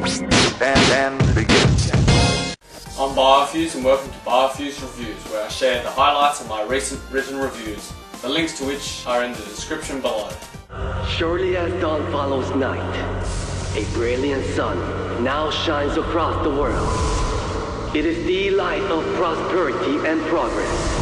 And begins. I'm Biofuze and welcome to Biofuze Reviews, where I share the highlights of my recent written reviews, the links to which are in the description below. Surely as dawn follows night, a brilliant sun now shines across the world. It is the light of prosperity and progress.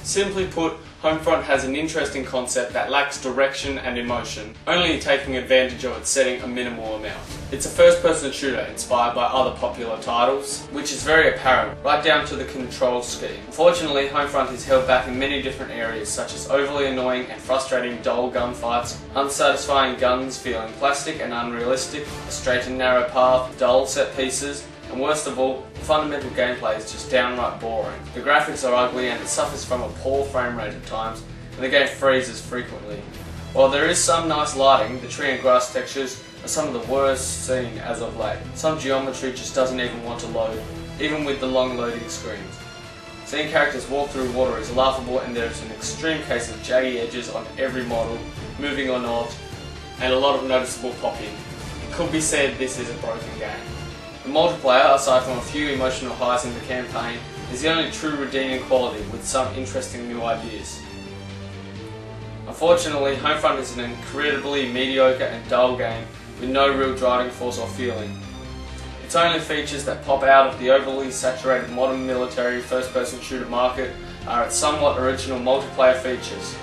Simply put, Homefront has an interesting concept that lacks direction and emotion, only taking advantage of its setting a minimal amount. It's a first-person shooter inspired by other popular titles, which is very apparent, right down to the control scheme. Unfortunately, Homefront is held back in many different areas, such as overly annoying and frustrating dull gunfights, unsatisfying guns feeling plastic and unrealistic, a straight and narrow path, dull set pieces, and worst of all, the fundamental gameplay is just downright boring. The graphics are ugly and it suffers from a poor frame rate at times, and the game freezes frequently. While there is some nice lighting, the tree and grass textures are some of the worst seen as of late. Some geometry just doesn't even want to load, even with the long loading screens. Seeing characters walk through water is laughable, and there is an extreme case of jaggy edges on every model, moving or not, and a lot of noticeable popping. It could be said this is a broken game. The multiplayer, aside from a few emotional highs in the campaign, is the only true redeeming quality, with some interesting new ideas. Unfortunately, Homefront is an incredibly mediocre and dull game with no real driving force or feeling. Its only features that pop out of the overly saturated modern military first-person shooter market are its somewhat original multiplayer features.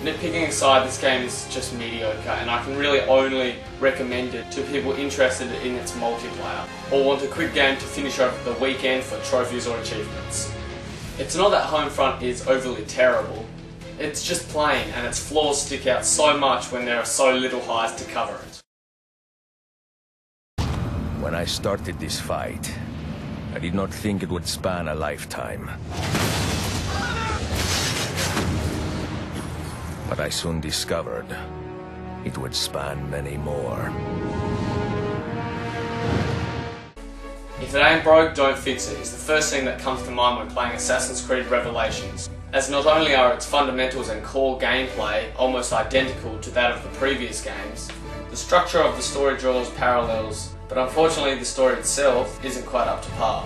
Nitpicking aside, this game is just mediocre, and I can really only recommend it to people interested in its multiplayer, or want a quick game to finish over the weekend for trophies or achievements. It's not that Homefront is overly terrible, it's just plain, and its flaws stick out so much when there are so little highs to cover it. When I started this fight, I did not think it would span a lifetime. But I soon discovered it would span many more. If it ain't broke, don't fix it is the first thing that comes to mind when playing Assassin's Creed Revelations, as not only are its fundamentals and core gameplay almost identical to that of the previous games, the structure of the story draws parallels, but unfortunately the story itself isn't quite up to par.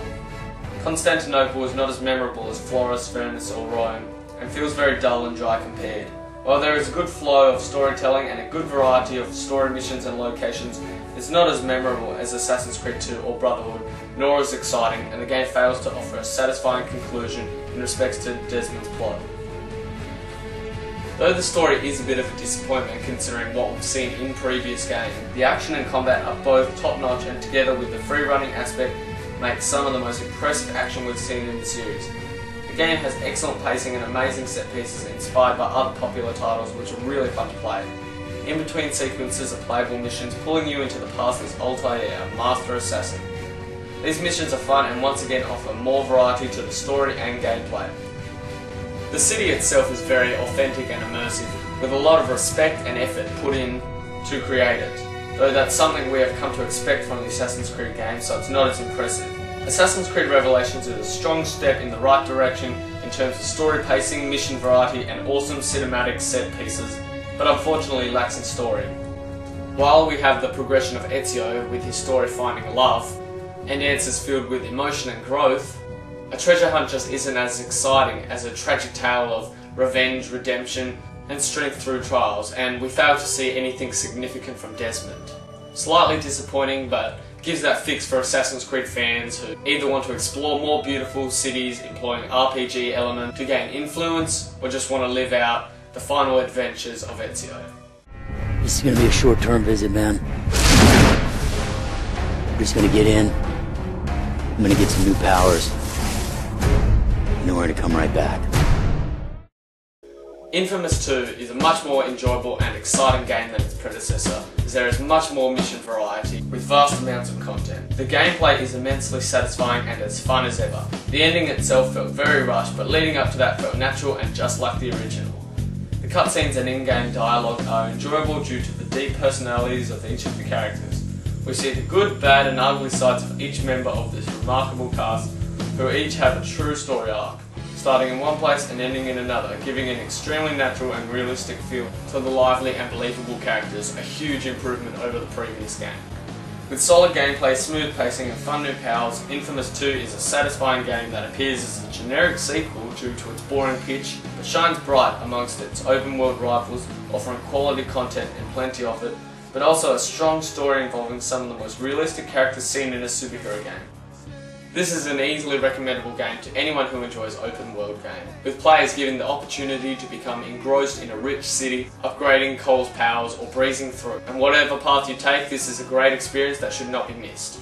Constantinople is not as memorable as Florence, Venice or Rome, and feels very dull and dry compared. While there is a good flow of storytelling and a good variety of story missions and locations, it's not as memorable as Assassin's Creed 2 or Brotherhood, nor as exciting, and the game fails to offer a satisfying conclusion in respects to Desmond's plot. Though the story is a bit of a disappointment considering what we've seen in previous games, the action and combat are both top-notch, and together with the free-running aspect make some of the most impressive action we've seen in the series. The game has excellent pacing and amazing set pieces inspired by other popular titles which are really fun to play. In between sequences are playable missions pulling you into the past as Altair, Master Assassin. These missions are fun and once again offer more variety to the story and gameplay. The city itself is very authentic and immersive, with a lot of respect and effort put in to create it, though that's something we have come to expect from the Assassin's Creed games, so it's not as impressive. Assassin's Creed Revelations is a strong step in the right direction in terms of story pacing, mission variety and awesome cinematic set pieces, but unfortunately lacks in story. While we have the progression of Ezio with his story finding love, and answers filled with emotion and growth, a treasure hunt just isn't as exciting as a tragic tale of revenge, redemption and strength through trials, and we fail to see anything significant from Desmond. Slightly disappointing, but gives that fix for Assassin's Creed fans who either want to explore more beautiful cities employing RPG elements to gain influence, or just want to live out the final adventures of Ezio. This is gonna be a short-term visit, man. We're just gonna get in. I'm gonna get some new powers. And then we're gonna come right back. Infamous 2 is a much more enjoyable and exciting game than its predecessor, as there is much more mission variety, with vast amounts of content. The gameplay is immensely satisfying and as fun as ever. The ending itself felt very rushed, but leading up to that felt natural and just like the original. The cutscenes and in-game dialogue are enjoyable due to the deep personalities of each of the characters. We see the good, bad and ugly sides of each member of this remarkable cast, who each have a true story arc, starting in one place and ending in another, giving an extremely natural and realistic feel to the lively and believable characters, a huge improvement over the previous game. With solid gameplay, smooth pacing and fun new powers, Infamous 2 is a satisfying game that appears as a generic sequel due to its boring pitch, but shines bright amongst its open world rivals, offering quality content and plenty of it, but also a strong story involving some of the most realistic characters seen in a superhero game. This is an easily recommendable game to anyone who enjoys open world game, with players given the opportunity to become engrossed in a rich city, upgrading Cole's powers or breezing through. And whatever path you take, this is a great experience that should not be missed.